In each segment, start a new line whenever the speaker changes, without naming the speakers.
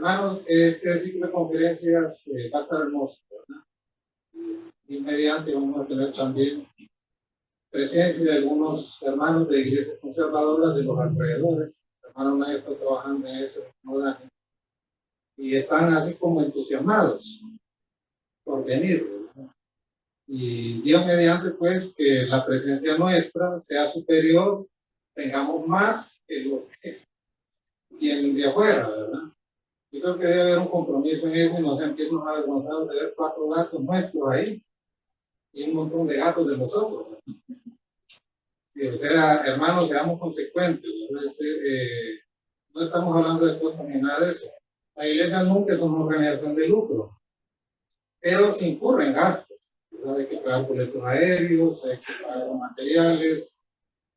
Hermanos, este ciclo de conferencias va a estar hermoso, ¿verdad? Y mediante vamos a tener también presencia de algunos hermanos de iglesias conservadoras de los alrededores. El hermano Nay está trabajando en eso, y están así como entusiasmados por venir, ¿verdad? Y Dios mediante, pues, que la presencia nuestra sea superior, tengamos más que lo que vienen de afuera, ¿verdad? Yo creo que debe haber un compromiso en eso y no sentirnos avergonzados de ver 4 gatos nuestros ahí y un montón de gatos de nosotros. Sí, o sea, hermanos, seamos consecuentes. No estamos hablando de costos ni nada de eso. La iglesia nunca es una organización de lucro, pero se incurren gastos. ¿Verdad? Hay que pagar boletos aéreos, hay que pagar materiales,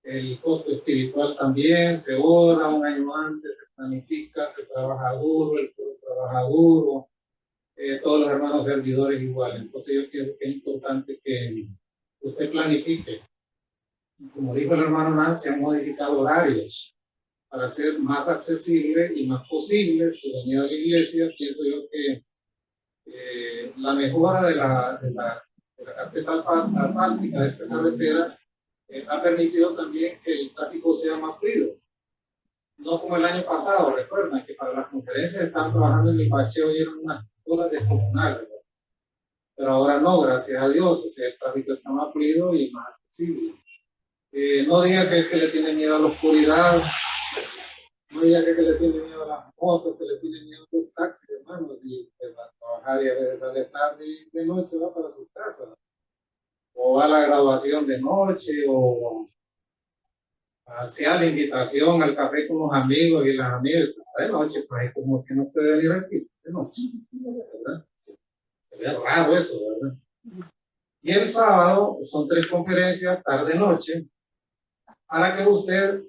el costo espiritual también, se ora un año antes, se planifica, se trabaja duro, el pueblo trabaja duro, todos los hermanos servidores igual. Entonces yo pienso que es importante que usted planifique. Como dijo el hermano Nancy, han modificado horarios para hacer más accesible y más posible su venida a la iglesia. Pienso yo que la mejora de la carpeta asfáltica de esta carretera ha permitido también que el tráfico sea más fluido. No como el año pasado, recuerdan que para las conferencias estaban trabajando en el bacheo y eran unas horas descomunales. Pero ahora no, gracias a Dios, o sea, el tráfico está más fluido y más accesible. No diga que le tiene miedo a la oscuridad, no diga que le tiene miedo a las motos, que le tiene miedo a los taxis, hermanos, y va a trabajar y a veces sale tarde y de noche va para su casa, o va a la graduación de noche, o hacía la invitación al café con los amigos y las amigas, de noche, pues como que no puede venir aquí, de noche, ¿verdad? Se ve raro eso, ¿verdad? Y el sábado son 3 conferencias, tarde-noche, para que usted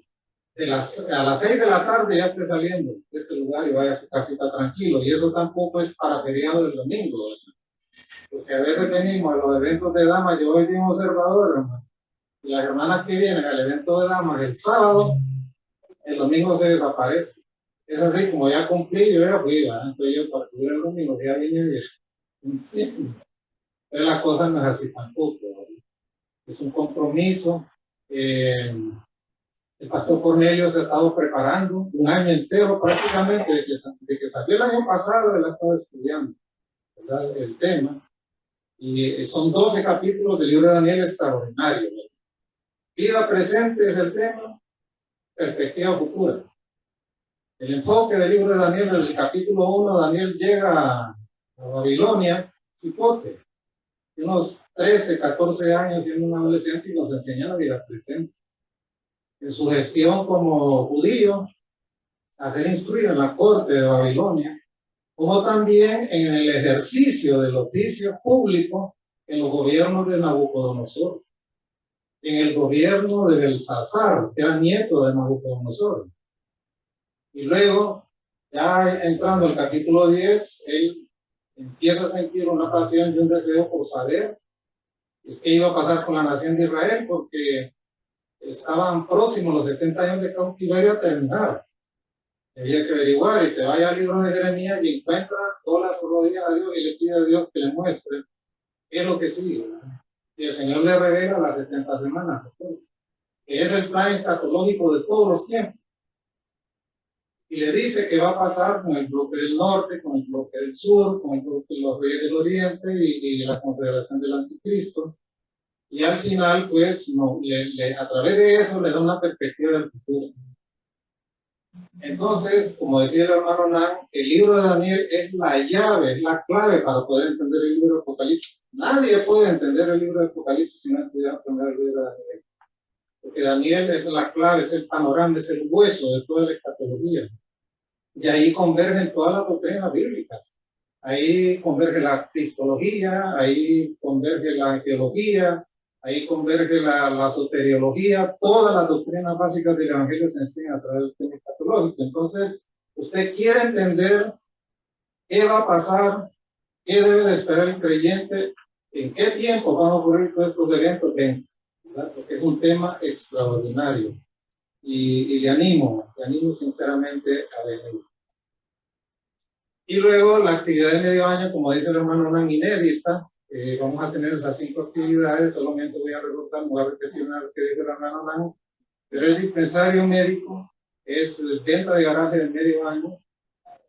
a las 6 de la tarde ya esté saliendo de este lugar y vaya a su casita tranquilo. Y eso tampoco es para feriado del domingo, ¿verdad? Porque a veces venimos a los eventos de damas, yo hoy como observador, hermano, y las hermanas que vienen al evento de damas el sábado, el domingo se desaparece. Es así, como ya cumplí, yo ya fui, ¿verdad? Entonces yo para cubrir el domingo ya vine bien. Pero la cosa no es así tampoco, ¿verdad? Es un compromiso. El pastor Cornelio se ha estado preparando un año entero prácticamente, de que salió el año pasado, él ha estado estudiando, ¿verdad?, el tema. Y son 12 capítulos del libro de Daniel extraordinario, ¿verdad? Vida presente es el tema, perspectiva futura. El enfoque del libro de Daniel, desde el capítulo 1, Daniel llega a Babilonia, cipote, de unos 13, 14 años, siendo un adolescente, y nos enseña la vida presente. En su gestión como judío, a ser instruido en la corte de Babilonia, como también en el ejercicio del oficio público en los gobiernos de Nabucodonosor, en el gobierno de Belsasar, que era nieto de Nabucodonosor. Y luego, ya entrando al capítulo 10, él empieza a sentir una pasión y un deseo por saber qué iba a pasar con la nación de Israel, porque estaban próximos los 70 años de cautiverio a terminar. Había que averiguar, y se vaya al libro de Jeremías y encuentra todas sus rodillas a Dios y le pide a Dios que le muestre qué es lo que sigue. Y el Señor le revela las 70 semanas, que es el plan escatológico de todos los tiempos. Y le dice que va a pasar con el bloque del norte, con el bloque del sur, con el bloque de los reyes del oriente y la confederación del anticristo. Y al final, pues, no, a través de eso le da una perspectiva del futuro. Entonces, como decía el hermano Nan, el libro de Daniel es la llave, es la clave para poder entender el libro de Apocalipsis. Nadie puede entender el libro de Apocalipsis sin estudiar primero el libro de Daniel. Porque Daniel es la clave, es el panorama, es el hueso de toda la escatología. Y ahí convergen todas las doctrinas bíblicas. Ahí converge la cristología, ahí converge la teología, ahí converge la soteriología, todas las doctrinas básicas del Evangelio se enseñan a través del tema escatológico. Entonces, usted quiere entender qué va a pasar, qué debe de esperar el creyente, en qué tiempo van a ocurrir todos estos eventos, ¿verdad? Porque es un tema extraordinario. Y le animo sinceramente a venir. Y luego la actividad de medio año, como dice el hermano, una inédita. Vamos a tener esas 5 actividades, solamente voy a reportar, voy a repetir una vez que dijo el hermano Nan, pero el dispensario médico es venta de garaje de medio año,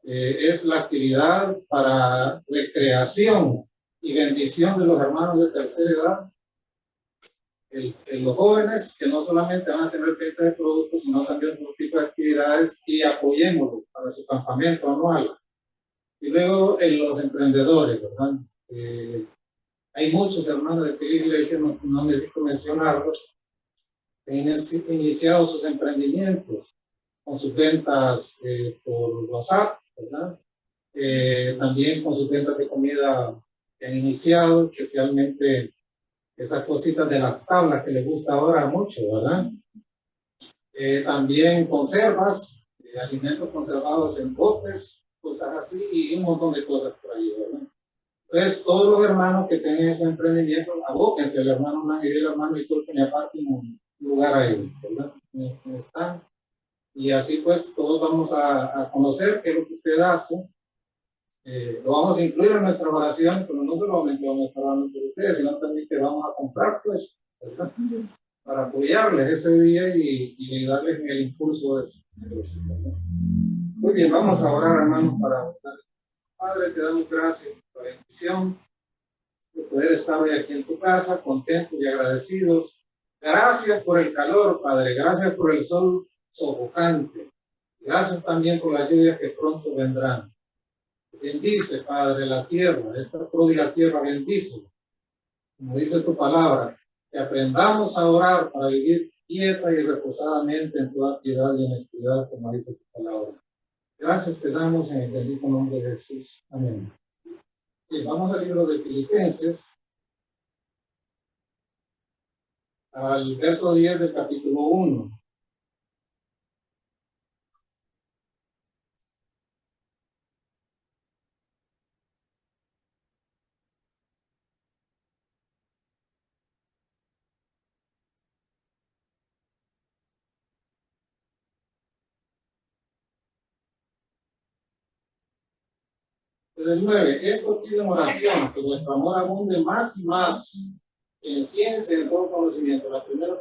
es la actividad para recreación y bendición de los hermanos de tercera edad, los jóvenes que no solamente van a tener venta de productos, sino también otro tipo de actividades, y apoyémoslo para su campamento anual. Y luego los emprendedores, ¿verdad? Hay muchos hermanos de que la iglesia, no necesito mencionarlos, que han iniciado sus emprendimientos con sus ventas por WhatsApp, ¿verdad? También con sus ventas de comida que han iniciado, especialmente esas cositas de las tablas que les gusta ahora mucho, ¿verdad? También conservas, alimentos conservados en botes, cosas así, y un montón de cosas por ahí, ¿verdad? Entonces, todos los hermanos que tengan ese emprendimiento, abóquense, el hermano Nan y el hermano y me aparten un lugar ahí, ¿verdad? Están. Y así pues, todos vamos a conocer qué es lo que usted hace. Lo vamos a incluir en nuestra oración, pero no solamente vamos a estar hablando por ustedes, sino también que vamos a comprar, pues, ¿verdad? Para apoyarles ese día y darles el impulso de eso. Muy bien, vamos a orar, hermanos, para orar. Padre, te damos gracias por la bendición de poder estar hoy aquí en tu casa, contentos y agradecidos. Gracias por el calor, Padre, gracias por el sol sofocante. Gracias también por las lluvias que pronto vendrán. Bendice, Padre, la tierra, esta pródiga tierra, bendice. Como dice tu palabra, que aprendamos a orar para vivir quieta y reposadamente en toda piedad y honestidad, como dice tu palabra. Gracias te damos en el bendito nombre de Jesús. Amén. Y vamos al libro de Filipenses, al verso 10 del capítulo 1. Del 9, esto pide en oración, que vuestro amor abunde más y más en ciencia y en todo conocimiento. La primera,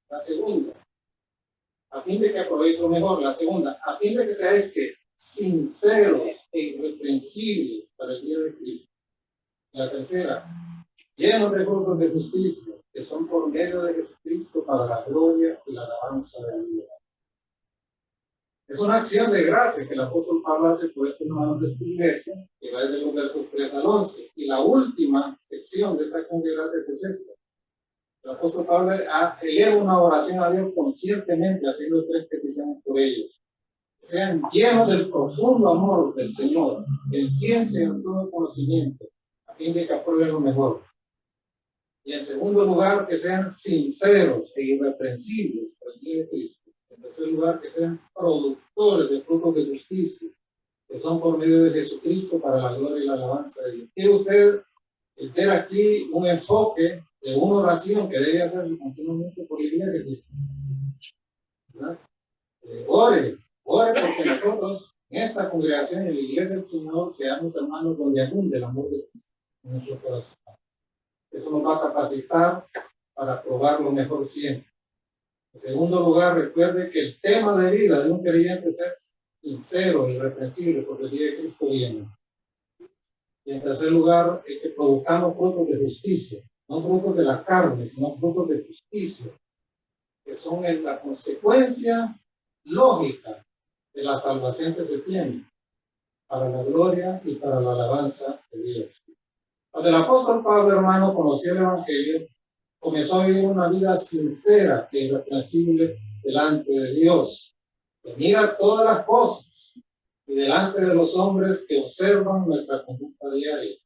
la segunda, a fin de que aprobéis lo mejor. La segunda, a fin de que seáis que sinceros e irreprensibles para el día de Cristo. La tercera, llenos de frutos de justicia, que son por medio de Jesucristo para la gloria y la alabanza de Dios. Es una acción de gracia que el apóstol Pablo hace por este hermano de esta iglesia, que va desde los versos 3 al 11. Y la última sección de esta acción de gracias es esta. El apóstol Pablo eleva una oración a Dios conscientemente, haciendo 3 peticiones por ellos. Que sean llenos del profundo amor del Señor, en ciencia y en todo conocimiento, a fin de que aprueben lo mejor. Y en segundo lugar, que sean sinceros e irreprensibles por el día de Cristo. En tercer lugar, que sean productores de frutos de justicia, que son por medio de Jesucristo para la gloria y la alabanza de Dios. ¿Quiere usted ver aquí un enfoque de una oración que debe hacerse continuamente por la iglesia cristiana? Ore porque nosotros en esta congregación, en la iglesia del Señor, seamos hermanos donde abunde el amor de Cristo en nuestro corazón. Eso nos va a capacitar para probar lo mejor siempre. En segundo lugar, recuerde que el tema de vida de un creyente es sincero y irreprensible, porque el día de Cristo viene. Y en tercer lugar, es que produzcamos frutos de justicia, no frutos de la carne, sino frutos de justicia, que son la consecuencia lógica de la salvación que se tiene para la gloria y para la alabanza de Dios. Cuando el apóstol Pablo, hermano, conoció el Evangelio, comenzó a vivir una vida sincera e irreprensible delante de Dios, que mira todas las cosas, y delante de los hombres que observan nuestra conducta diaria.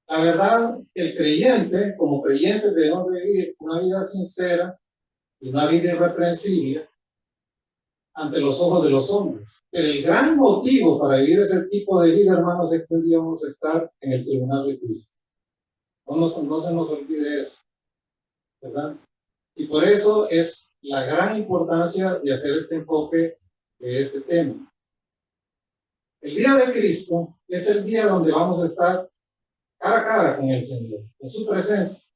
La verdad, el creyente, como creyente, debemos vivir una vida sincera y una vida irreprensible ante los ojos de los hombres. Pero el gran motivo para vivir ese tipo de vida, hermanos, es que debemos estar en el tribunal de Cristo. No se nos olvide eso, ¿verdad? Y por eso es la gran importancia de hacer este enfoque de este tema. El día de Cristo es el día donde vamos a estar cara a cara con el Señor, en su presencia.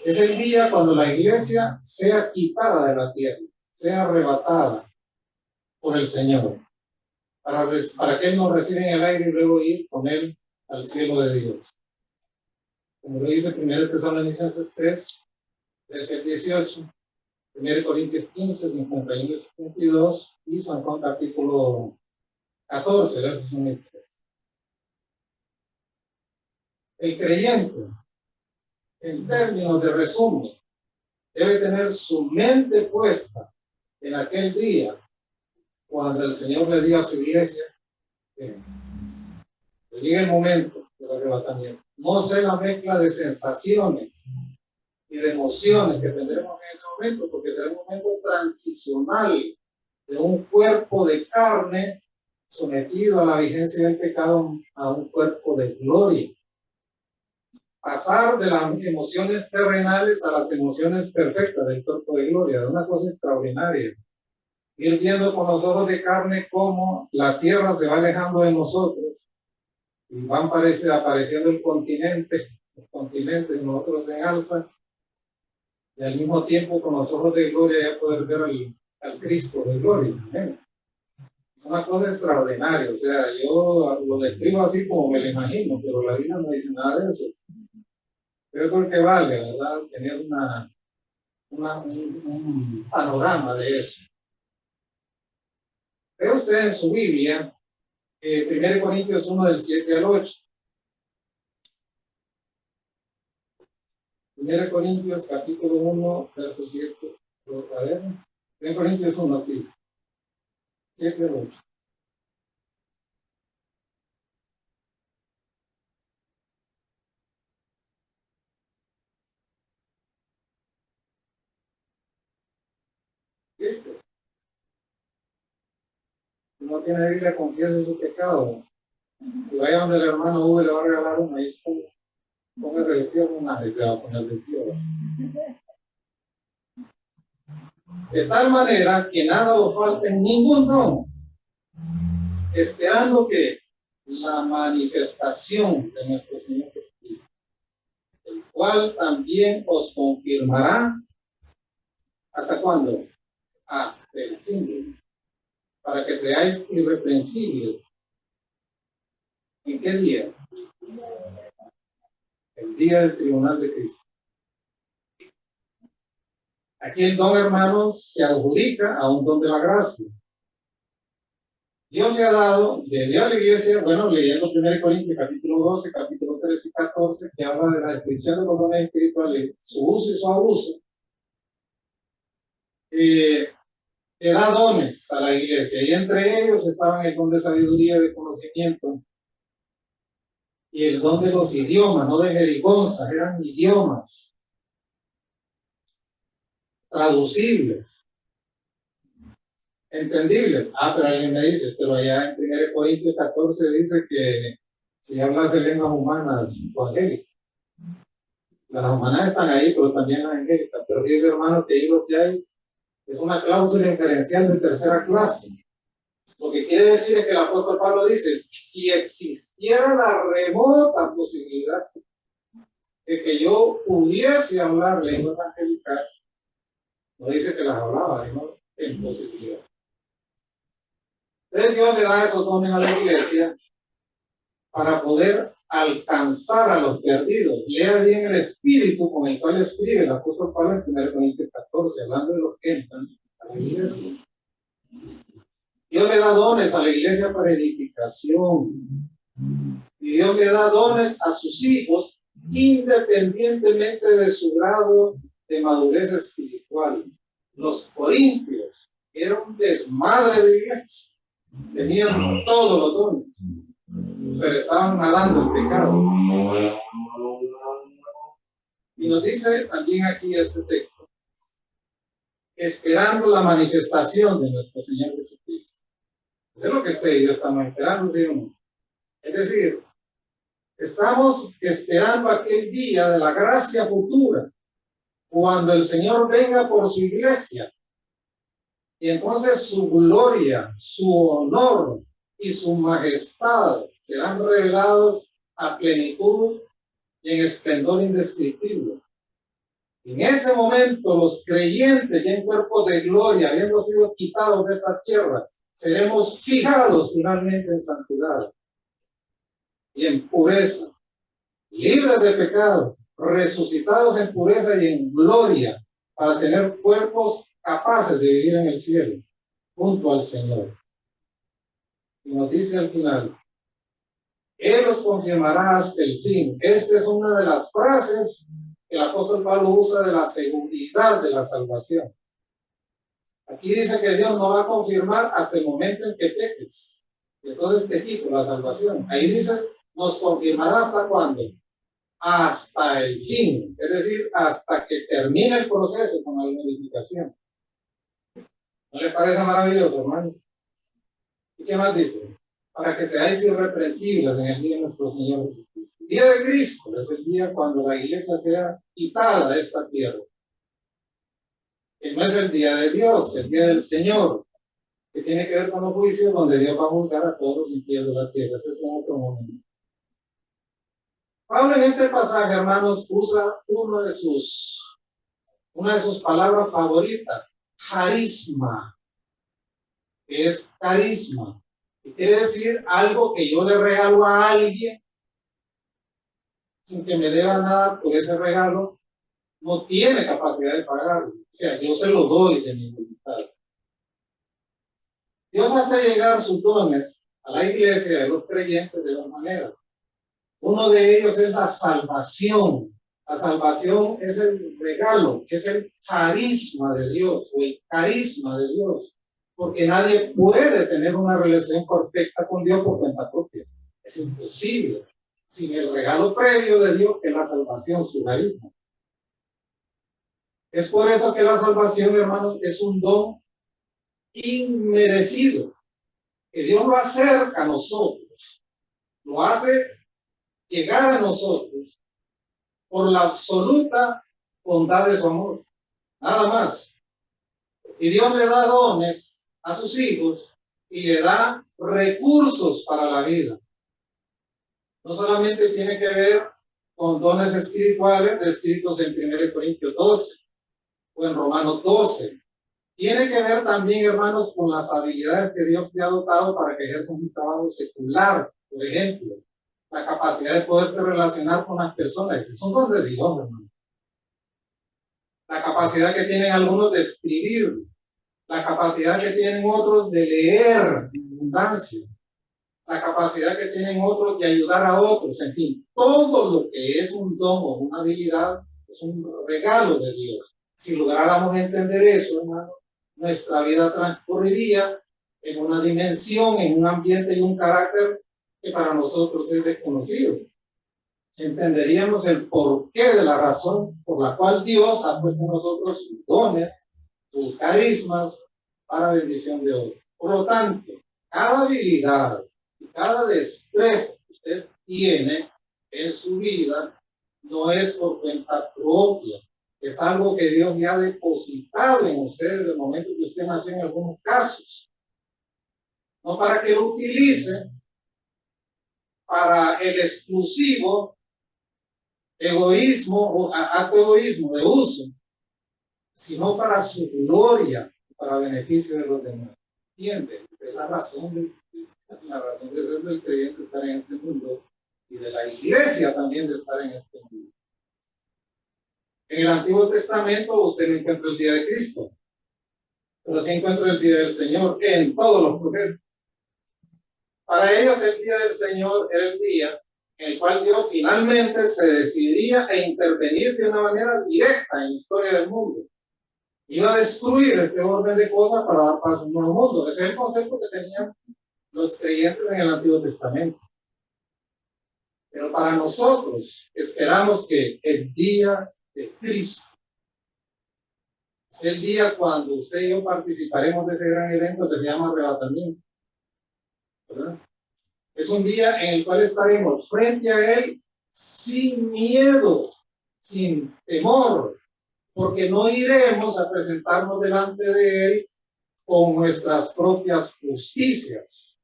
Es el día cuando la iglesia sea quitada de la tierra, sea arrebatada por el Señor, para que Él nos reciba en el aire y luego ir con Él al cielo de Dios. Como lo dice 1 Tesalonicenses 3, 13 al 18, 1 Corintios 15, 51 y 52, y San Juan capítulo 14, versos 1 y 3. El creyente, en términos de resumen, debe tener su mente puesta en aquel día cuando el Señor le diga a su iglesia que llegue el momento del arrebatamiento. No sé la mezcla de sensaciones y de emociones que tendremos en ese momento, porque será un momento transicional de un cuerpo de carne sometido a la vigencia del pecado a un cuerpo de gloria. Pasar de las emociones terrenales a las emociones perfectas del cuerpo de gloria, de una cosa extraordinaria. Ir viendo con los ojos de carne cómo la tierra se va alejando de nosotros y van apareciendo los continentes y nosotros en alza, y al mismo tiempo con los ojos de gloria ya poder ver al Cristo de gloria. ¿Eh? Es una cosa extraordinaria, o sea, yo lo describo así como me lo imagino, pero la Biblia no dice nada de eso. Pero creo que vale, ¿verdad? Tener un panorama de eso. Ve usted en su Biblia, 1 Corintios 1 del 7 al 8. 1 Corintios capítulo 1, verso 7. A ver, 1 Corintios 1, así. 7 al 8. ¿Viste? Si no tiene Biblia, confiese su pecado. Y vaya donde el hermano Hugo le va a regalar una. Ahí está. Póngase de pie una y se va a poner de pie. De tal manera que nada os falte en ningún don, esperando que la manifestación de nuestro Señor Jesucristo, el cual también os confirmará. ¿Hasta cuándo? Hasta el fin, para que seáis irreprensibles. ¿En qué día? El día del tribunal de Cristo. Aquí el don, hermanos, se adjudica a un don de la gracia. Dios le ha dado, le dio a la iglesia, bueno, leyendo 1 Corintios capítulo 12, capítulo 13 y 14, que habla de la descripción de los dones espirituales, su uso y su abuso, le da dones a la iglesia, y entre ellos estaban el don de sabiduría y de conocimiento, y el don de los idiomas, no de jerigonzas, eran idiomas traducibles, entendibles. Pero alguien me dice, pero allá en 1 Corintios 14 dice que si hablas de lenguas humanas o angélicas. Las humanas están ahí, pero también las angélicas. Pero dice, hermano, que ahí lo que hay es una cláusula inferencial de tercera clase. Lo que quiere decir es que el apóstol Pablo dice, si existiera la remota posibilidad de que yo pudiese hablar lenguas angelicales, no dice que las hablaba, sino en posibilidad. Entonces Dios le da esos dones a la iglesia para poder alcanzar a los perdidos. Lea bien el espíritu con el cual escribe el apóstol Pablo en 1 Corintios 14, hablando de los que entran a la iglesia. Dios le da dones a la iglesia para edificación. Y Dios le da dones a sus hijos independientemente de su grado de madurez espiritual. Los corintios eran un desmadre de iglesia. Tenían todos los dones, pero estaban nadando en pecado. Y nos dice también aquí este texto, esperando la manifestación de nuestro Señor Jesucristo. Eso es lo que usted y yo estamos esperando, ¿sí o no? Es decir, estamos esperando aquel día de la gracia futura, cuando el Señor venga por su iglesia. Y entonces su gloria, su honor y su majestad serán revelados a plenitud y en esplendor indescriptible. En ese momento, los creyentes ya en cuerpo de gloria, habiendo sido quitados de esta tierra, seremos fijados finalmente en santidad y en pureza, libres de pecado, resucitados en pureza y en gloria, para tener cuerpos capaces de vivir en el cielo, junto al Señor. Y nos dice al final, Él los confirmará hasta el fin. Esta es una de las frases que el apóstol Pablo usa de la seguridad de la salvación. Aquí dice que Dios no va a confirmar hasta el momento en que peques. Entonces te quito la salvación. Ahí dice, nos confirmará hasta cuándo. Hasta el fin, es decir, hasta que termine el proceso con la modificación. ¿No le parece maravilloso, hermano? ¿Y qué más dice? Para que seáis irreprensibles en el día de nuestro Señor Jesucristo. El día de Cristo es el día cuando la iglesia sea quitada de esta tierra. Que no es el día de Dios, el día del Señor, que tiene que ver con los juicios donde Dios va a juzgar a todos los impíos de la tierra. Ese es en otro momento. Pablo en este pasaje, hermanos, usa una de sus palabras favoritas, carisma, que es carisma. Que quiere decir algo que yo le regalo a alguien sin que me deba nada por ese regalo, no tiene capacidad de pagarlo. O sea, yo se lo doy de mi voluntad. Dios hace llegar sus dones a la iglesia de los creyentes de dos maneras. Uno de ellos es la salvación. La salvación es el regalo, es el carisma de Dios o el carisma de Dios. Porque nadie puede tener una relación perfecta con Dios por cuenta propia. Es imposible. Sin el regalo previo de Dios, que es la salvación, su carisma. Es por eso que la salvación, hermanos, es un don inmerecido. Que Dios lo acerca a nosotros. Lo hace llegar a nosotros por la absoluta bondad de su amor. Nada más. Y Dios le da dones a sus hijos y le da recursos para la vida. No solamente tiene que ver con dones espirituales descritos en 1 Corintios 12 o en Romanos 12. Tiene que ver también, hermanos, con las habilidades que Dios te ha dotado para que ejerzas un trabajo secular, por ejemplo. La capacidad de poderte relacionar con las personas. Es un don de Dios, hermano. La capacidad que tienen algunos de escribir. La capacidad que tienen otros de leer en abundancia. La capacidad que tienen otros de ayudar a otros. En fin, todo lo que es un don o una habilidad es un regalo de Dios. Si lográramos entender eso, hermano, nuestra vida transcurriría en una dimensión, en un ambiente y un carácter que para nosotros es desconocido. Entenderíamos el porqué de la razón por la cual Dios ha puesto en nosotros sus dones, sus carismas para bendición de otros. Por lo tanto, cada habilidad y cada destreza que usted tiene en su vida no es por cuenta propia. Es algo que Dios le ha depositado en usted desde el momento que usted nació en algunos casos. No para que lo utilice para el exclusivo egoísmo o acto egoísmo de uso, sino para su gloria, para beneficio de los demás. ¿Entiende? Esa es la razón de ser del creyente estar en este mundo y de la iglesia también de estar en este mundo. En el Antiguo Testamento usted no encuentra el día de Cristo, pero sí encuentra el día del Señor en todos los profetas. Para ellos el día del Señor era el día en el cual Dios finalmente se decidiría a intervenir de una manera directa en la historia del mundo. Iba a destruir este orden de cosas para dar paso a un nuevo mundo. Ese es el concepto que tenían los creyentes en el Antiguo Testamento. Pero para nosotros esperamos que el día de Cristo es el día cuando usted y yo participaremos de ese gran evento que se llama arrebatamiento, ¿verdad? Es un día en el cual estaremos frente a Él sin miedo, sin temor, porque no iremos a presentarnos delante de Él con nuestras propias justicias.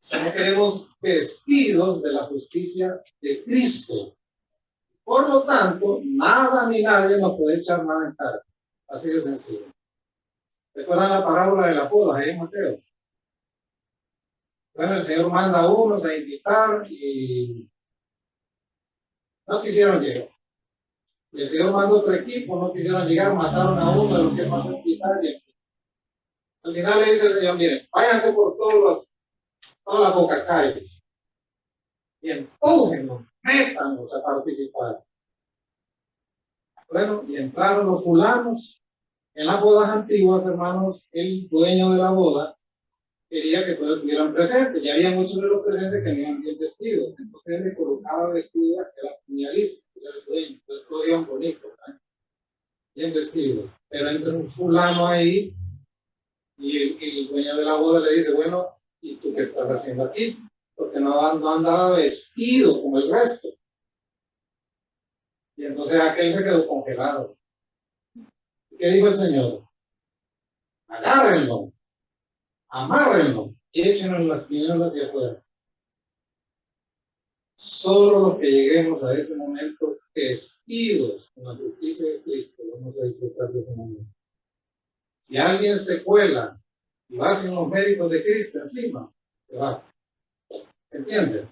sino queremos vestidos de la justicia de Cristo. Por lo tanto, nada ni nadie nos puede echar nada en cara. Así de sencillo. ¿Recuerdan la parábola de la boda ahí en Mateo? Bueno, el Señor manda a unos a invitar y no quisieron llegar. Y el Señor mandó otro equipo, no quisieron llegar, mataron a uno de los que mandó a invitar. Y al final le dice el Señor, miren, váyanse por todas las bocacalles y empújenlos, métanlos a participar. Bueno, y entraron los fulanos. En las bodas antiguas, hermanos, el dueño de la boda quería que todos estuvieran presentes. Ya había muchos de los presentes que no iban bien vestidos. Entonces él le colocaba vestidos que las tenía listas. Era el dueño. Entonces todos iban bonitos, ¿eh? Bien vestidos. Pero entra un fulano ahí y el dueño de la boda le dice, bueno, ¿y tú qué estás haciendo aquí? Porque no andaba vestido como el resto. Y entonces aquel se quedó congelado. ¿Qué dijo el Señor? Agárrenlo, amárrenlo y échenlo en las tinieblas de afuera. Solo los que lleguemos a ese momento vestidos con la justicia de Cristo vamos a disfrutar de ese momento. Si alguien se cuela y va sin los méritos de Cristo encima, se va. ¿Se entiende?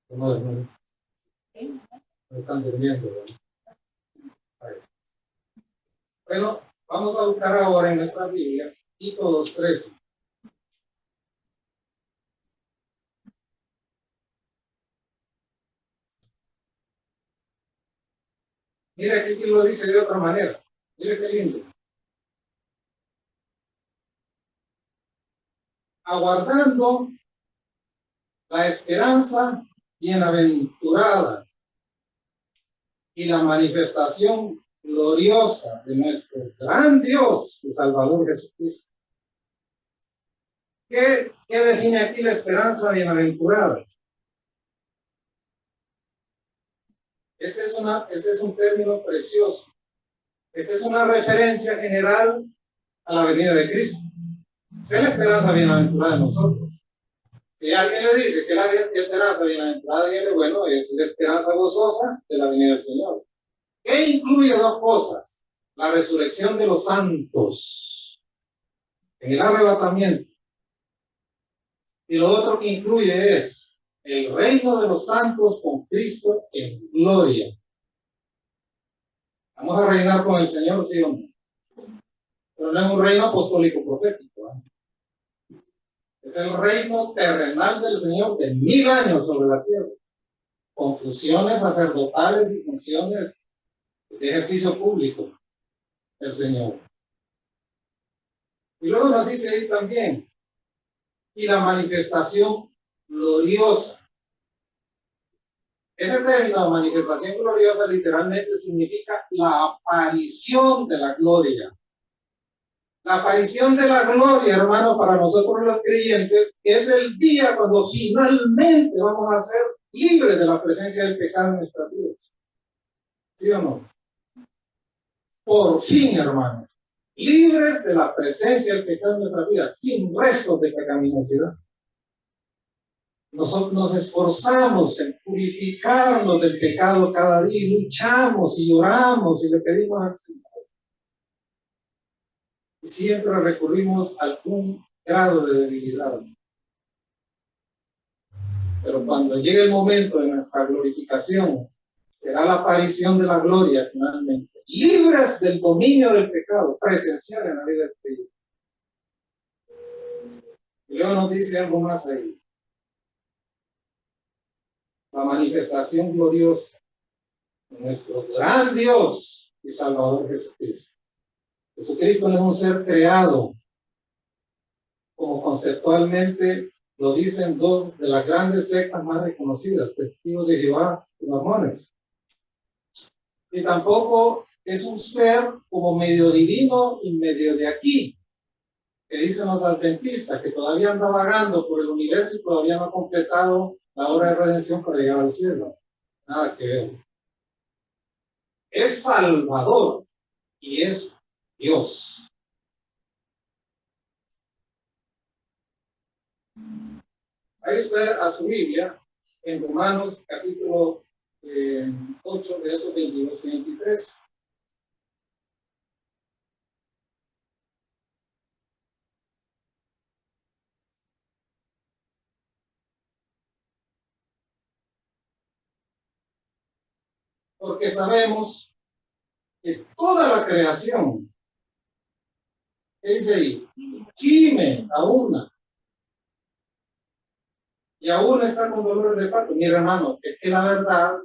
No están durmiendo, ¿verdad? Bueno, vamos a buscar ahora en nuestras Biblias Tito 2:13. Mira aquí que lo dice de otra manera. Mira qué lindo. Aguardando la esperanza bienaventurada y la manifestación gloriosa de nuestro gran Dios y Salvador Jesucristo. ¿Qué define aquí la esperanza bienaventurada? Este es un término precioso. Esta es una referencia general a la venida de Cristo. Esa es la esperanza bienaventurada de nosotros. Si alguien le dice que la esperanza bienaventurada, dígale, bueno, es la esperanza gozosa de la venida del Señor. ¿Qué incluye dos cosas? La resurrección de los santos en el arrebatamiento. Y lo otro que incluye es el reino de los santos con Cristo en gloria. Vamos a reinar con el Señor, sí o no. Pero no es un reino apostólico profético, ¿eh? Es el reino terrenal del Señor de 1000 años sobre la tierra, con funciones sacerdotales y funciones de ejercicio público del Señor. Y luego nos dice ahí también, y la manifestación gloriosa. Ese término, manifestación gloriosa, literalmente significa la aparición de la gloria. La aparición de la gloria, hermano, para nosotros los creyentes, es el día cuando finalmente vamos a ser libres de la presencia del pecado en nuestras vidas. ¿Sí o no? Por fin, hermanos, libres de la presencia del pecado en nuestras vidas, sin restos de pecaminosidad. Nosotros nos esforzamos en purificarnos del pecado cada día y luchamos y lloramos y le pedimos al Señor. Y siempre recurrimos a algún grado de debilidad. Pero cuando llegue el momento de nuestra glorificación, será la aparición de la gloria finalmente, libres del dominio del pecado, presencial en la vida del creyente. Y luego nos dice algo más ahí. La manifestación gloriosa de nuestro gran Dios y Salvador Jesucristo. Jesucristo no es un ser creado, como conceptualmente lo dicen dos de las grandes sectas más reconocidas, Testigos de Jehová y Mormones. Y tampoco es un ser como medio divino y medio de aquí, que dicen los adventistas, que todavía anda vagando por el universo y todavía no ha completado la obra de redención para llegar al cielo. Nada que ver. Es Salvador y es Dios. Ahí está a su Biblia, en Romanos capítulo 8, versos 22 y 23. Porque sabemos que toda la creación, ¿qué dice ahí? Gime a una, y aún está con dolores de parto. Mi hermano, es que la verdad,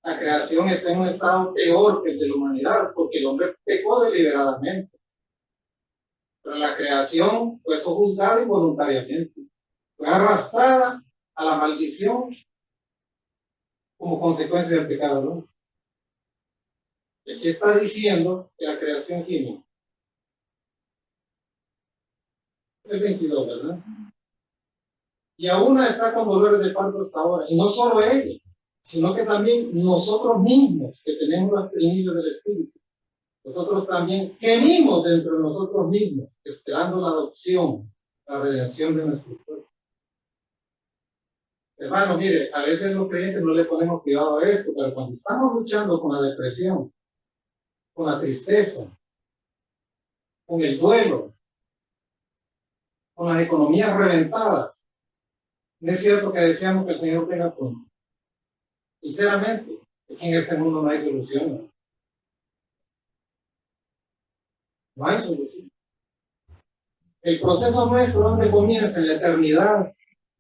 la creación está en un estado peor que el de la humanidad, porque el hombre pecó deliberadamente. Pero la creación fue sojuzgada involuntariamente, fue arrastrada a la maldición como consecuencia del pecado, ¿no? Aquí está diciendo que la creación gime. Es el 22, ¿verdad? Y aún está con dolores de parto hasta ahora. Y no solo ella, sino que también nosotros mismos, que tenemos las primicias del Espíritu, nosotros también gemimos dentro de nosotros mismos, esperando la adopción, la redención de nuestro cuerpo. Hermano, mire, a veces los creyentes no le ponemos cuidado a esto, pero cuando estamos luchando con la depresión, con la tristeza, con el duelo, con las economías reventadas, no es cierto que deseamos que el Señor tenga pronto. Sinceramente, es que en este mundo no hay solución. No hay solución. El proceso nuestro, donde comienza en la eternidad,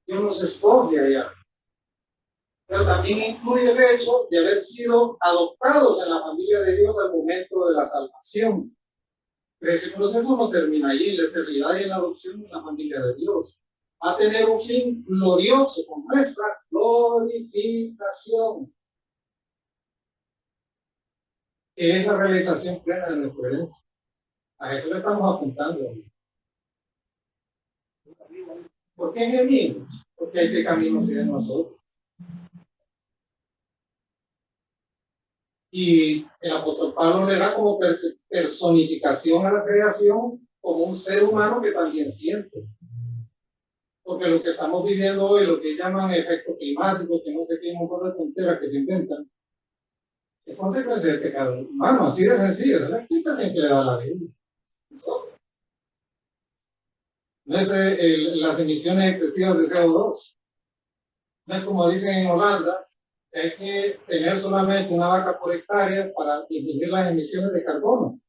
Dios nos escoge allá. Pero también incluye el hecho de haber sido adoptados en la familia de Dios al momento de la salvación. Pero ese proceso no termina allí, en la eternidad y en la adopción en la familia de Dios. Va a tener un fin glorioso con nuestra glorificación, que es la realización plena de nuestra herencia. A eso le estamos apuntando. ¿Por qué gemimos? Porque hay pecaminos en nosotros. Y el apóstol Pablo le da como personificación a la creación como un ser humano que también siente. Porque lo que estamos viviendo hoy, lo que llaman efecto climático, que no sé qué, un montón de tonteras que se inventan, es consecuencia del pecado humano, así de sencillo, es la explicación que le da la Biblia. No es las emisiones excesivas de CO2. No es como dicen en Holanda, que hay que tener solamente una vaca por hectárea para disminuir las emisiones de carbono.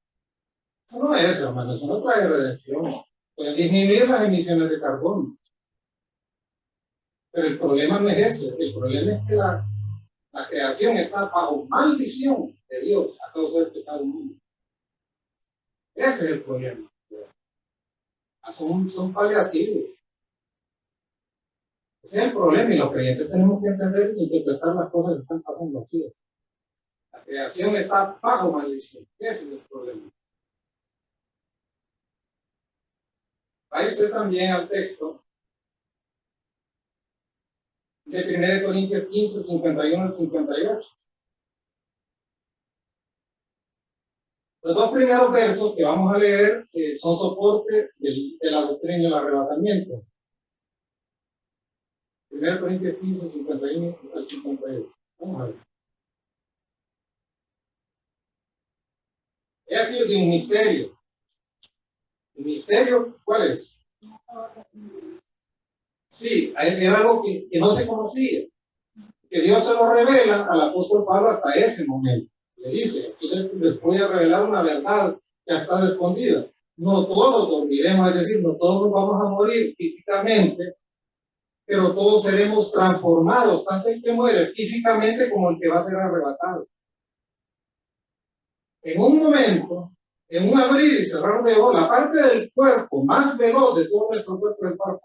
Eso no es, hermano, eso no trae redención. Puede disminuir las emisiones de carbono. Pero el problema no es ese, el problema es que la creación está bajo maldición de Dios a causa del pecado humano. Ese es el problema. Son paliativos. Ese es el problema y los creyentes tenemos que entender e interpretar las cosas que están pasando así. La creación está bajo maldición. Ese es el problema. Vaya usted también al texto de 1 Corintios 15, 51 al 58. Los dos primeros versos que vamos a leer son soporte de la doctrina del arrebatamiento. 1 Corintios 15, 51 al 58. Vamos a ver. Es aquí de un misterio. ¿El misterio cuál es? Sí, era algo que no se conocía. Que Dios se lo revela al apóstol Pablo hasta ese momento. Le dice, les voy a revelar una verdad que ha estado escondida. No todos dormiremos, es decir, no todos nos vamos a morir físicamente, pero todos seremos transformados, tanto el que muere físicamente como el que va a ser arrebatado. En un momento, en un abrir y cerrar de ojos, la parte del cuerpo más veloz de todo nuestro cuerpo es el párpado.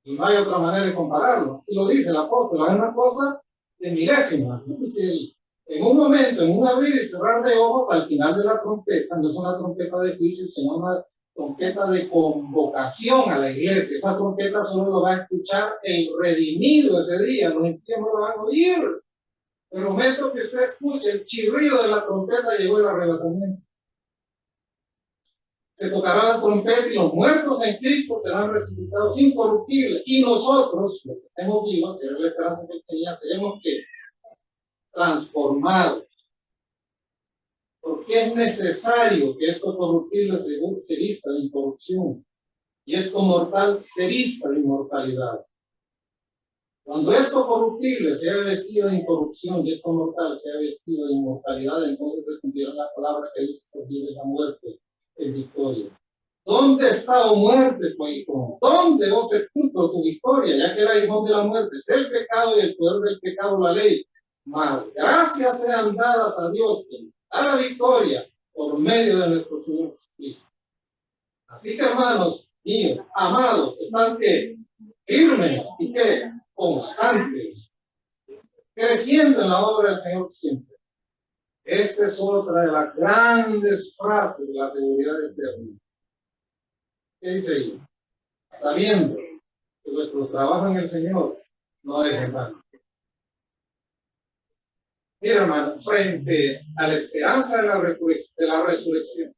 Y no hay otra manera de compararlo. Y lo dice el apóstol, es una cosa de milésimas. En un momento, en un abrir y cerrar de ojos, al final de la trompeta, no es una trompeta de juicio, sino una trompeta de convocación a la iglesia. Esa trompeta solo lo va a escuchar el redimido ese día, los impíos no lo van a oír. En el momento que usted escuche el chirrido de la trompeta, llegó el arrebatamiento. Se tocará la trompeta y los muertos en Cristo serán resucitados incorruptibles. Y nosotros, los que estemos vivos, será la esperanza que tenía, seremos que transformados. Porque es necesario que esto corruptible se vista de incorrupción y esto mortal se vista de inmortalidad. Cuando esto corruptible sea vestido de incorrupción y esto mortal sea vestido de inmortalidad, entonces se cumplirá la palabra que dice que vive la muerte en victoria. ¿Dónde está, oh muerte, tu aguijón? ¿Dónde, oh sepulcro, tu victoria? Ya que el aguijón de la muerte es el pecado y el poder del pecado la ley. Mas gracias sean dadas a Dios que da la victoria por medio de nuestro Señor Jesucristo. Así que, hermanos míos, amados, están que firmes y que constantes, creciendo en la obra del Señor siempre. Esta es otra de las grandes frases de la seguridad eterna. ¿Qué dice ahí? Sabiendo que nuestro trabajo en el Señor no es en vano. Mira, hermano, frente a la esperanza de la resurrección,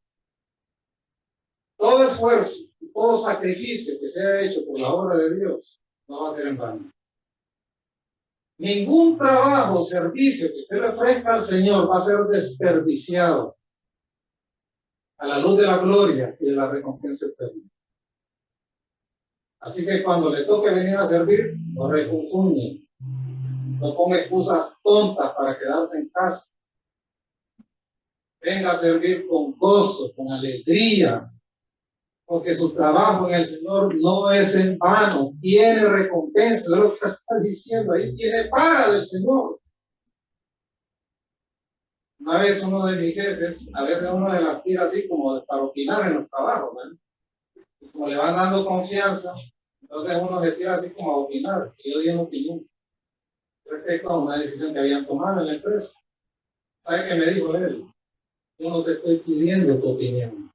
todo esfuerzo, todo sacrificio que sea hecho por la obra de Dios no va a ser en vano. Ningún trabajo o servicio que usted le ofrezca al Señor va a ser desperdiciado a la luz de la gloria y de la recompensa eterna. Así que cuando le toque venir a servir, no reconfuñe, no ponga excusas tontas para quedarse en casa. Venga a servir con gozo, con alegría, porque su trabajo en el Señor no es en vano, tiene recompensa, es lo que está diciendo ahí, tiene paga del Señor. Una vez uno de mis jefes, a veces uno de las tira así como para opinar en los trabajos, ¿no? Y como le van dando confianza, entonces uno se tira así como a opinar, y yo di una opinión respecto a una decisión que habían tomado en la empresa. ¿Sabe qué me dijo él? Yo no te estoy pidiendo tu opinión.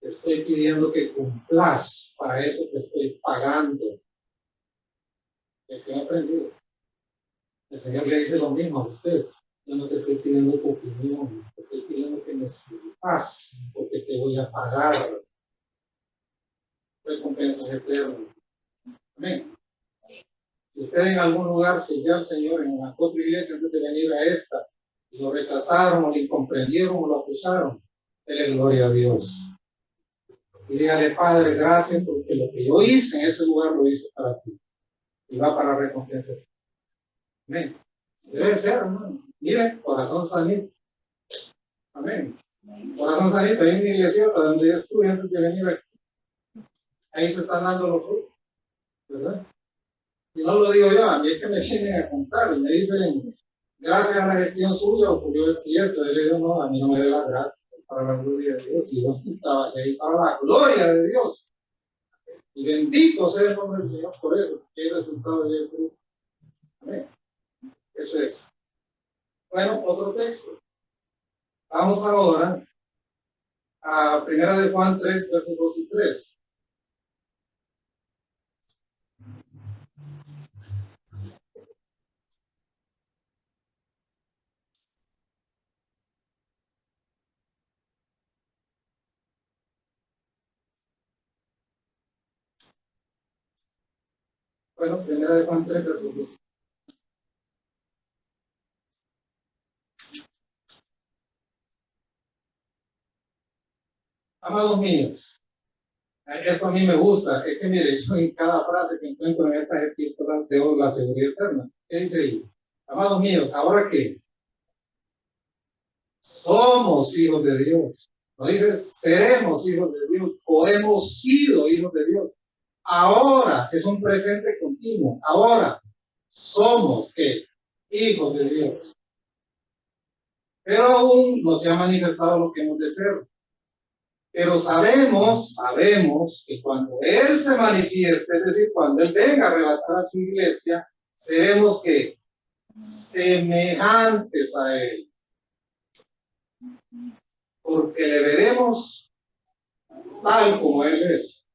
Te estoy pidiendo que cumplas, para eso te estoy pagando. El Señor aprendido. El Señor le dice lo mismo a usted. Yo no te estoy pidiendo tu opinión, te estoy pidiendo que me sirvas, porque te voy a pagar. Recompensas eternas. Amén. Si usted en algún lugar sirvió al Señor en una otra iglesia antes de venir a esta, y lo rechazaron, o lo incomprendieron, o lo acusaron, dele gloria a Dios. Y dígale, Padre, gracias porque lo que yo hice en ese lugar lo hice para ti. Y va para recompensa. Amén. Debe ser, hermano. Mire, corazón sanito. Amén. Corazón sanito, hay una iglesia donde yo estuve antes de venir aquí. Ahí se están dando los frutos, ¿verdad? Y no lo digo yo, a mí es que me vienen a contar y me dicen, gracias a la gestión suya ocurrió esto y esto. Y le digo, no, a mí no me dé las gracias, para la gloria de Dios. Y yo trabajé ahí para la gloria de Dios. Y bendito sea el nombre del Señor por eso, porque hay resultado de fruto. Amén. Eso es. Bueno, otro texto. Vamos ahora a 1 de Juan 3, versos 2 y 3. Bueno, 1 de Juan 3, versos 2. Amados míos, esto a mí me gusta, es que mire, yo en cada frase que encuentro en estas epístolas veo la seguridad eterna. ¿Qué dice ahí? Amados míos, ahora que somos hijos de Dios, no dice seremos hijos de Dios o hemos sido hijos de Dios. Ahora es un presente continuo. Ahora somos ¿qué? Hijos de Dios. Pero aún no se ha manifestado lo que hemos de ser. Pero sabemos que cuando Él se manifieste, es decir, cuando Él venga a arrebatar a su iglesia, seremos que semejantes a Él. Porque le veremos tal como Él es.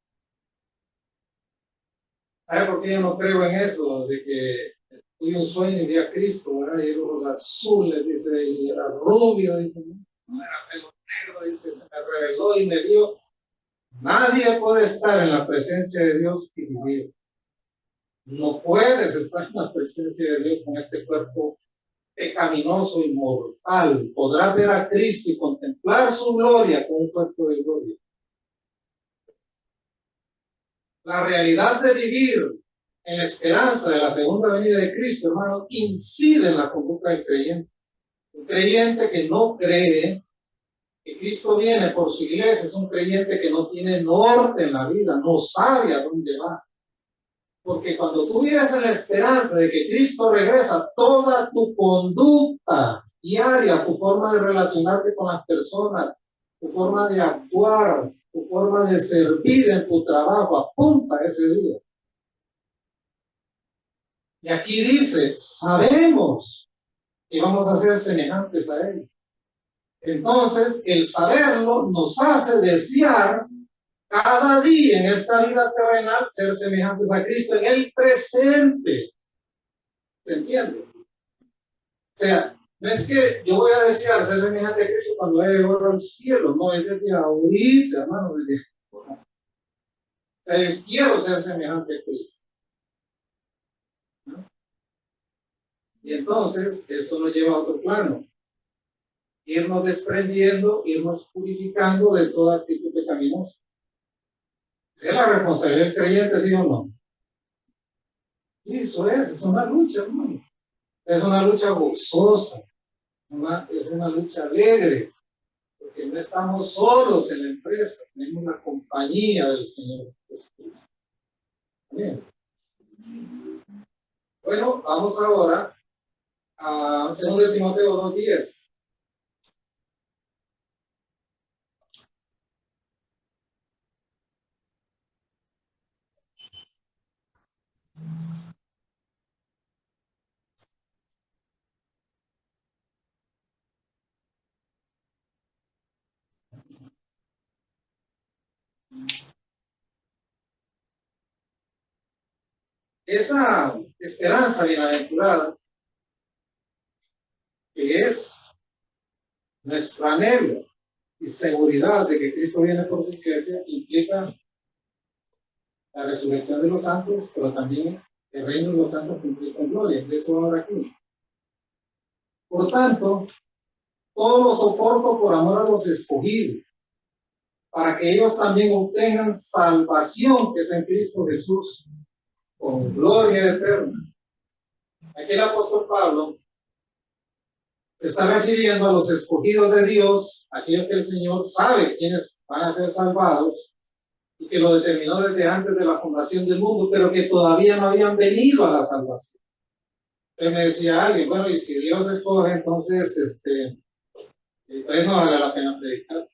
¿Sabe por qué yo no creo en eso? De que tuve un sueño y vi a Cristo, ¿verdad? Y los azules, dice, y era rubio, dice, no era pelo dice, se me reveló y me dio. Nadie puede estar en la presencia de Dios y vivir. No puedes estar en la presencia de Dios con este cuerpo pecaminoso y mortal. Podrás ver a Cristo y contemplar su gloria con un cuerpo de gloria. La realidad de vivir en la esperanza de la segunda venida de Cristo, hermanos, incide en la conducta del creyente. Un creyente que no cree que Cristo viene por su iglesia es un creyente que no tiene norte en la vida, no sabe a dónde va. Porque cuando tú vives en la esperanza de que Cristo regresa, toda tu conducta diaria, tu forma de relacionarte con las personas, tu forma de actuar, tu forma de servir en tu trabajo, apunta a ese día. Y aquí dice, sabemos que vamos a ser semejantes a Él. Entonces, el saberlo nos hace desear cada día en esta vida terrenal ser semejantes a Cristo en el presente. ¿Se entiende? O sea, no es que yo voy a desear ser semejante a Cristo cuando llegue al cielo, no, es desde ahorita, hermano, desde ahora. O sea, yo quiero ser semejante a Cristo, ¿no? Y entonces, eso nos lleva a otro plano. Irnos desprendiendo, irnos purificando de toda actitud pecaminosa. ¿Es la responsabilidad del creyente, sí o no? Sí, eso es una lucha, hermano. Es una lucha gozosa, es una lucha alegre, porque no estamos solos en la empresa, tenemos la compañía del Señor Jesucristo. Bien. Bueno, vamos ahora a 2 Timoteo 2:10. Esa esperanza bienaventurada, que es nuestro anhelo y seguridad de que Cristo viene por su iglesia, implica la resurrección de los santos, pero también el reino de los santos con Cristo en gloria. De eso ahora aquí. Por tanto, todo lo soporto por amor a los escogidos, para que ellos también obtengan salvación que es en Cristo Jesús, con gloria eterna. Aquí el apóstol Pablo se está refiriendo a los escogidos de Dios, aquellos que el Señor sabe quiénes van a ser salvados y que lo determinó desde antes de la fundación del mundo, pero que todavía no habían venido a la salvación. Entonces me decía alguien, bueno, y si Dios escoge, entonces, entonces no vale la pena predicar.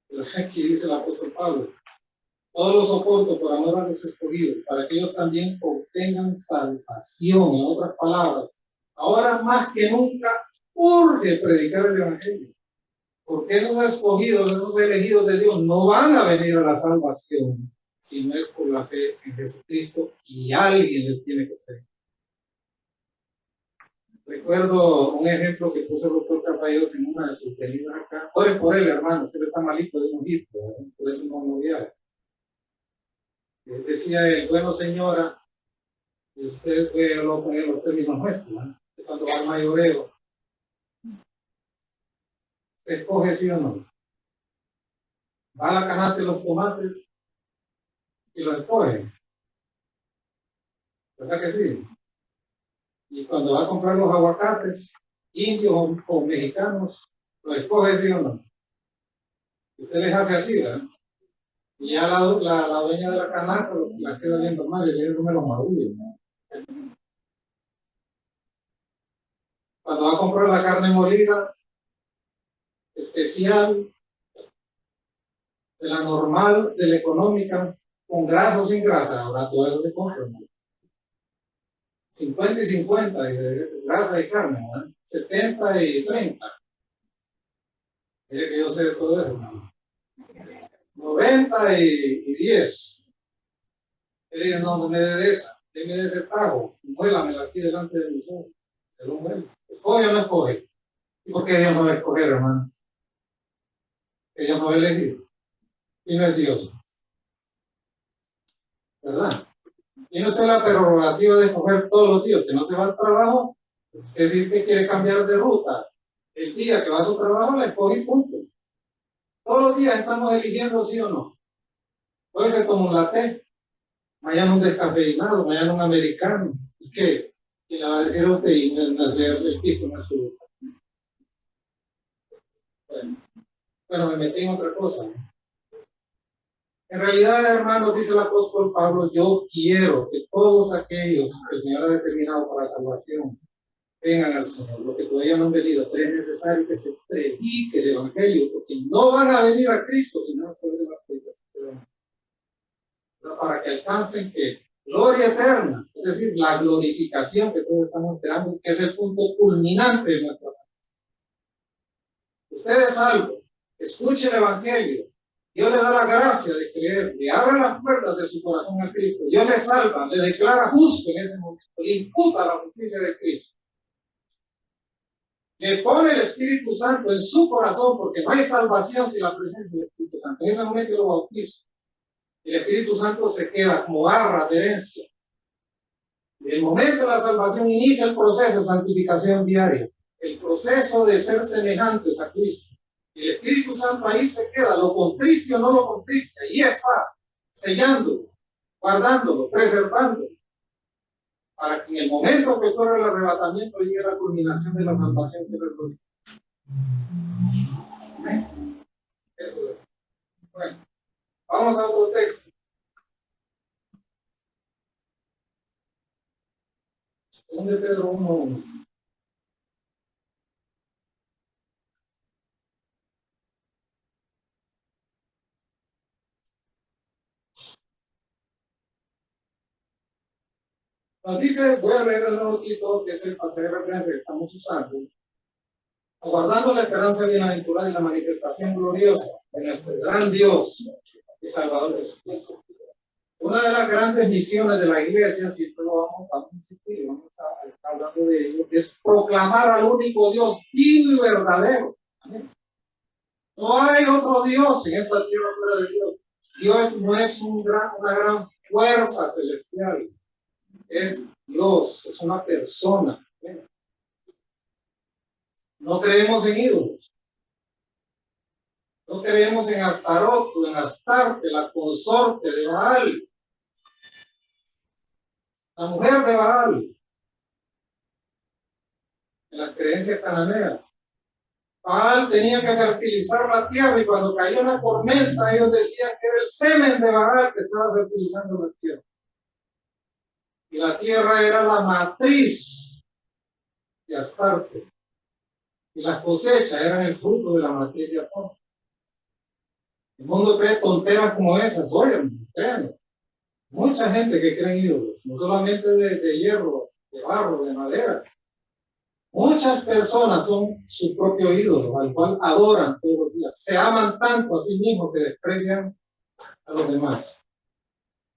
Pero aquí dice el apóstol Pablo, todo lo soporto por amor a los escogidos, para que ellos también obtengan salvación. En otras palabras, ahora más que nunca urge predicar el Evangelio, porque esos escogidos, esos elegidos de Dios no van a venir a la salvación si no es por la fe en Jesucristo y alguien les tiene que predicar. Recuerdo un ejemplo que puso el doctor Capayos en una de sus venidas acá. Ore por él, hermano, se le está malito de un ojito, por eso no lo viaja. Decía él, bueno, señora, usted puede hablar con él los términos nuestros, ¿no? Cuando va al mayoreo, ¿usted escoge sí o no? Va a la canasta de los tomates y los escoge, ¿verdad que sí? Y cuando va a comprar los aguacates, indios o mexicanos, los escoge sí o no. Usted les hace así, ¿verdad? Y ya la dueña de la canasta la queda viendo mal y le dice, me lo madure, ¿no? Cuando va a comprar la carne molida, especial, de la normal, de la económica, con grasa o sin grasa, ahora todo eso se compra, ¿no? 50 y 50 de grasa de carne, ¿no? 70 y 30. Mire que yo sé de todo eso, ¿no? 90 y 10. Él dice, no, no me dé de esa, déme de ese tajo, muélamela aquí delante de mis ojos. Se lo mueve. ¿Escoge o no escoge? ¿Y por qué Dios no va a escoger, hermano? Ella no ha elegido. Y no es Dios, ¿verdad? Tiene usted la prerrogativa de escoger todos los días. Que no se va al trabajo, es decir, que quiere cambiar de ruta. El día que va a su trabajo, la escoge, punto. Todos los días estamos eligiendo sí o no. Hoy se toma un latte, mañana un descafeinado, mañana un americano. ¿Y qué? Y le va a decir a usted, y el pisto no es su. Bueno, me metí en otra cosa. En realidad, hermanos, dice el apóstol Pablo, yo quiero que todos aquellos que el Señor ha determinado para salvación vengan al Señor, lo que todavía no han venido, pero es necesario que se predique el Evangelio, porque no van a venir a Cristo si no pueden la predicación, para que alcancen que gloria eterna, es decir, la glorificación que todos estamos esperando, que es el punto culminante de nuestra salvación. Usted es salvo, escuche el Evangelio, Dios le da la gracia de creer, le abre las puertas de su corazón a Cristo, Dios le salva, le declara justo en ese momento, le imputa la justicia de Cristo. Le pone el Espíritu Santo en su corazón, porque no hay salvación sin la presencia del Espíritu Santo. En ese momento lo bautiza. El Espíritu Santo se queda como barra de herencia. En el momento de la salvación inicia el proceso de santificación diaria, el proceso de ser semejantes a Cristo. El Espíritu Santo ahí se queda, lo contriste o no lo contriste, ahí está, sellándolo, guardándolo, preservándolo, para que en el momento que ocurre el arrebatamiento llegue la culminación de la salvación que es el Eso es. Bueno, vamos a otro texto. Segundo de Pedro 1:1. Nos dice, voy a leer el nuevo título, que es el pasaje de referencia que estamos usando. Aguardando la esperanza bienaventurada y la manifestación gloriosa de nuestro gran Dios y Salvador Jesucristo. Una de las grandes misiones de la iglesia, siempre lo vamos a insistir, vamos a estar hablando de ello, es proclamar al único Dios vivo y verdadero. Amén. No hay otro Dios en esta tierra fuera de Dios. Dios no es una gran fuerza celestial. Es Dios, es una persona. No creemos en ídolos. No creemos en Astarot, en Astarte, la consorte de Baal, la mujer de Baal, en las creencias cananeas. Baal tenía que fertilizar la tierra y cuando cayó una tormenta ellos decían que era el semen de Baal que estaba fertilizando la tierra. Y la tierra era la matriz de Astarte. Y las cosechas eran el fruto de la matriz de Astarte. El mundo cree tonteras como esas, oigan, créanme. Mucha gente que cree en ídolos, no solamente de hierro, de barro, de madera. Muchas personas son su propio ídolo, al cual adoran todos los días. Se aman tanto a sí mismos que desprecian a los demás.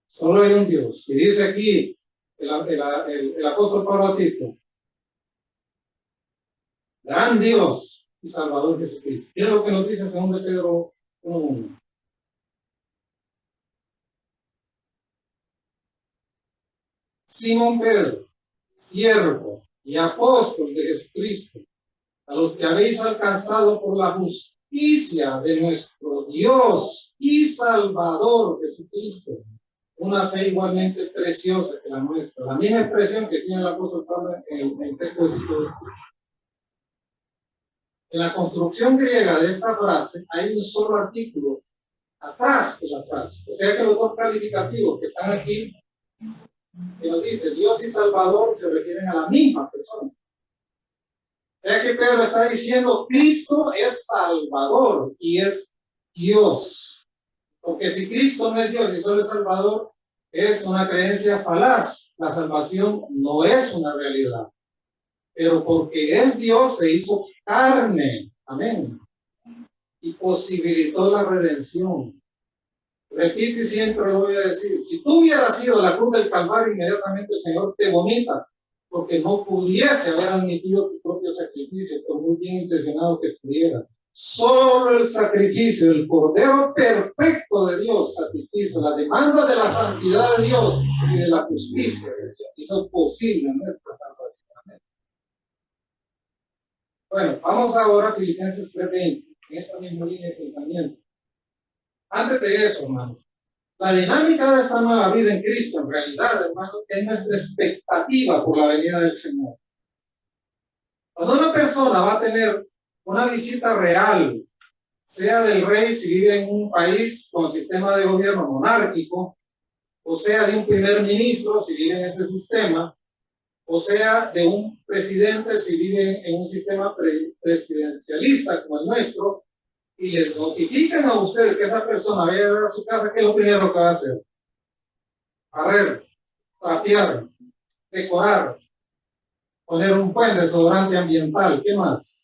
Solo hay un Dios. Y dice aquí el apóstol Pablo a Tito, gran Dios y Salvador Jesucristo. ¿Qué es lo que nos dice 2 Pedro 1:1? Simón Pedro, siervo y apóstol de Jesucristo, a los que habéis alcanzado por la justicia de nuestro Dios y Salvador Jesucristo, una fe igualmente preciosa que la nuestra. La misma expresión que tiene el apóstol Pablo en el texto de Tito. En la construcción griega de esta frase hay un solo artículo atrás de la frase. O sea que los dos calificativos que están aquí, que nos dice Dios y Salvador, se refieren a la misma persona. O sea que Pedro está diciendo Cristo es Salvador y es Dios. Porque si Cristo no es Dios y solo es Salvador, es una creencia falaz. La salvación no es una realidad. Pero porque es Dios, se hizo carne. Amén. Y posibilitó la redención. Repite y siempre lo voy a decir. Si tú hubieras sido la cruz del Calvario, inmediatamente el Señor te vomita, porque no pudiese haber admitido tu propio sacrificio, por muy bien intencionado que estuviera. Solo el sacrificio, el Cordero perfecto de Dios satisfizo la demanda de la santidad de Dios y de la justicia de Dios. Hizo posible nuestra salvación. Bueno, vamos ahora a Filipenses 3:20, en esta misma línea de pensamiento. Antes de eso, hermanos, la dinámica de esta nueva vida en Cristo, en realidad, hermanos, es nuestra expectativa por la venida del Señor. Cuando una persona va a tener una visita real, sea del rey si vive en un país con sistema de gobierno monárquico, o sea de un primer ministro si vive en ese sistema, o sea de un presidente si vive en un sistema presidencialista como el nuestro, y le notifican a ustedes que esa persona vaya a ver a su casa, ¿qué es lo primero que va a hacer? Barrer, trapear, decorar, poner un buen desodorante ambiental, ¿qué más?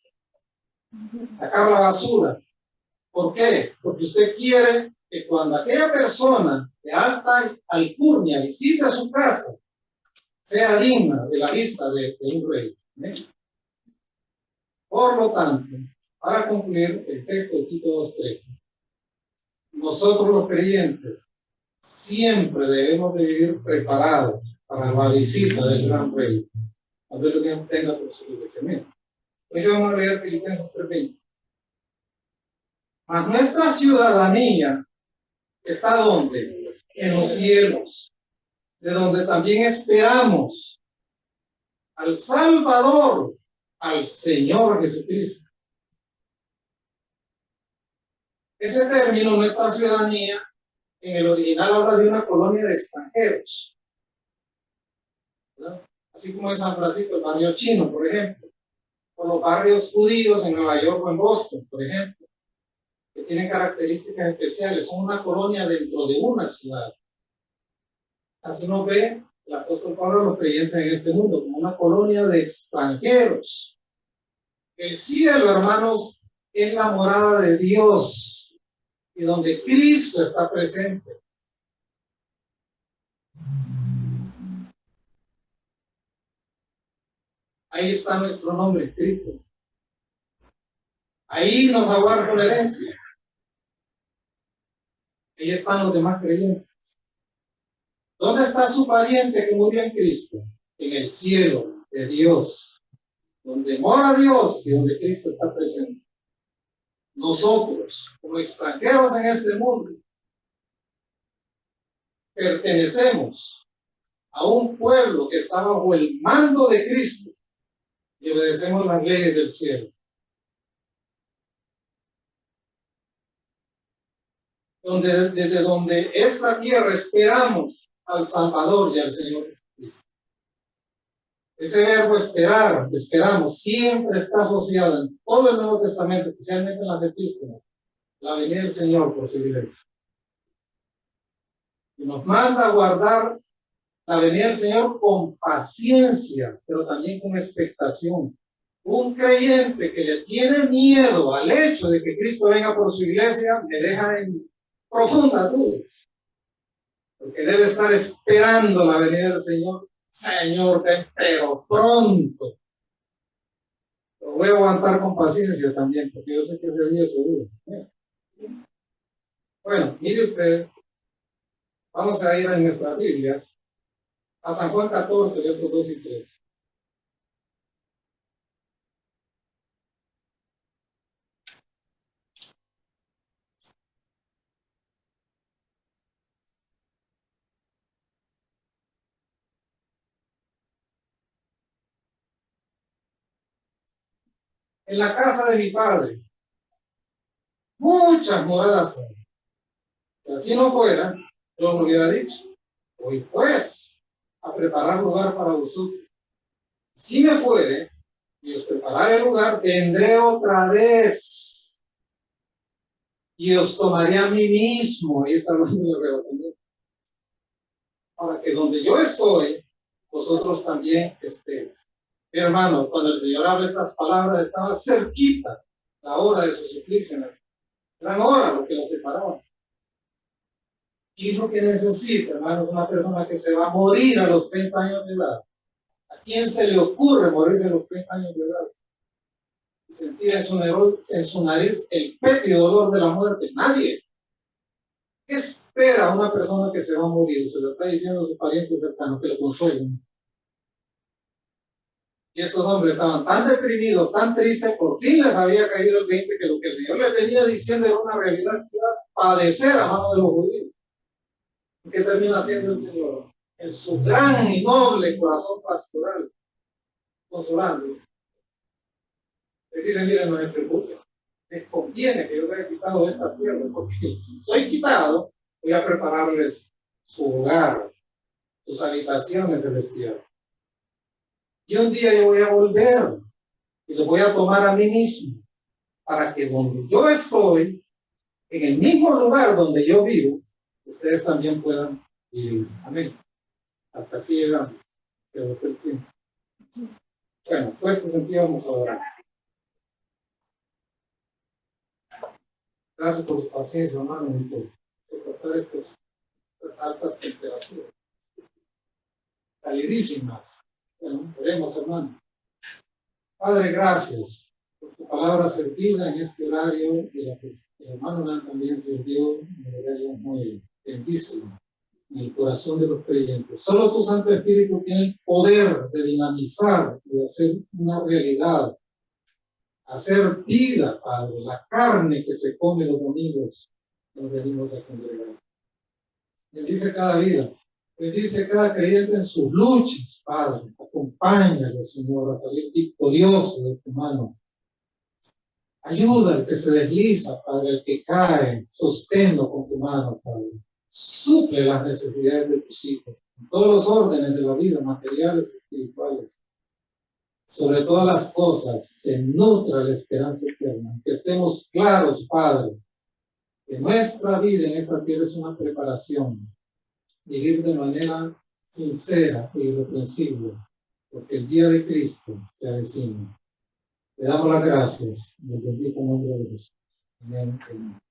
Sacar la basura. ¿Por qué? Porque usted quiere que cuando aquella persona de alta alcurnia visite su casa, sea digna de la vista de un rey. ¿Eh? Por lo tanto, para concluir el texto de Tito 2:13, nosotros los creyentes siempre debemos de vivir preparados para la visita del gran rey, a ver lo que tenga por su crecimiento. Hoy vamos a leer Filipenses 3:20. Mas nuestra ciudadanía está ¿dónde? En los cielos, de donde también esperamos al Salvador, al Señor Jesucristo. Ese término, nuestra ciudadanía, en el original habla de una colonia de extranjeros, ¿verdad? Así como en San Francisco, el barrio chino, por ejemplo, o los barrios judíos en Nueva York o en Boston, por ejemplo, que tienen características especiales, son una colonia dentro de una ciudad. Así nos ve el apóstol Pablo a los creyentes en este mundo, como una colonia de extranjeros. El cielo, hermanos, es la morada de Dios y donde Cristo está presente. Ahí está nuestro nombre escrito. Ahí nos aguarda una herencia. Ahí están los demás creyentes. ¿Dónde está su pariente que murió en Cristo? En el cielo de Dios, donde mora Dios y donde Cristo está presente. Nosotros, como extranjeros en este mundo, pertenecemos a un pueblo que está bajo el mando de Cristo y obedecemos las leyes del cielo. Desde donde esta tierra esperamos al Salvador y al Señor Jesucristo. Ese verbo esperar, esperamos, siempre está asociado en todo el Nuevo Testamento, especialmente en las epístolas, la venida del Señor por su iglesia. Y nos manda a guardar la venida del Señor con paciencia, pero también con expectación. Un creyente que le tiene miedo al hecho de que Cristo venga por su iglesia, me deja en profundas dudas, porque debe estar esperando la venida del Señor. Señor, ven, pero pronto. Lo voy a aguantar con paciencia también, porque yo sé que ese día es seguro. Bueno, mire usted, vamos a ir a nuestras Biblias, a San Juan 14, versos 2 y 3. En la casa de mi padre, muchas moradas hay. Si así no fuera, yo os lo hubiera dicho. Voy pues a preparar lugar para vosotros. Si me fuere y os prepararé el lugar, vendré otra vez y os tomaré a mí mismo. Ahí está hablando de arrebatamiento. Para que donde yo estoy, vosotros también estéis. Mi hermano, cuando el Señor habla estas palabras, estaba cerquita la hora de su suplicio. Gran hora lo que la separaba. ¿Qué es lo que necesita, hermano? Una persona que se va a morir a los 30 años de edad. ¿A quién se le ocurre morirse a los 30 años de edad? Sentir en su nariz el pétido dolor de la muerte. Nadie. ¿Qué espera una persona que se va a morir? Se lo está diciendo a su pariente cercano, que lo consuelen. Y estos hombres estaban tan deprimidos, tan tristes, por fin les había caído el 20 que lo que el Señor les venía diciendo era una realidad que iba a padecer a mano de los judíos. ¿Qué termina haciendo el Señor? En su gran y noble corazón pastoral, consolando. Les dice, miren, no se preocupen, les conviene que yo les haya quitado esta tierra, porque si soy quitado, voy a prepararles su hogar, sus habitaciones celestiales. Y un día yo voy a volver y los voy a tomar a mí mismo, para que donde yo estoy, en el mismo lugar donde yo vivo, ustedes también puedan vivir. Amén. Hasta aquí llegamos. Quedó el tiempo. Bueno, pues este sentido vamos a orar. Gracias por su paciencia, hermano, y por soportar estas altas temperaturas. Calidísimas. Bueno, oremos, hermano. Padre, gracias por tu palabra servida en este horario y la que el hermano Nan también sirvió en el horario muy bendísimo en el corazón de los creyentes. Solo tu Santo Espíritu tiene el poder de dinamizar y de hacer una realidad, hacer vida, Padre, la carne que se come los domingos nos venimos a congregar. Bendice cada vida, bendice cada creyente en sus luchas, Padre. Acompáñale, Señor, a salir victorioso de tu mano. Ayuda al que se desliza, Padre, al que cae, sosténlo con tu mano, Padre. Suple las necesidades de tus hijos, en todos los órdenes de la vida, materiales y espirituales. Sobre todas las cosas, se nutra la esperanza eterna. Que estemos claros, Padre, que nuestra vida en esta tierra es una preparación. Vivir de manera sincera e irreprensible, porque el día de Cristo se avecina. Le damos las gracias en el bendito nombre de Jesús. Amén. Amén.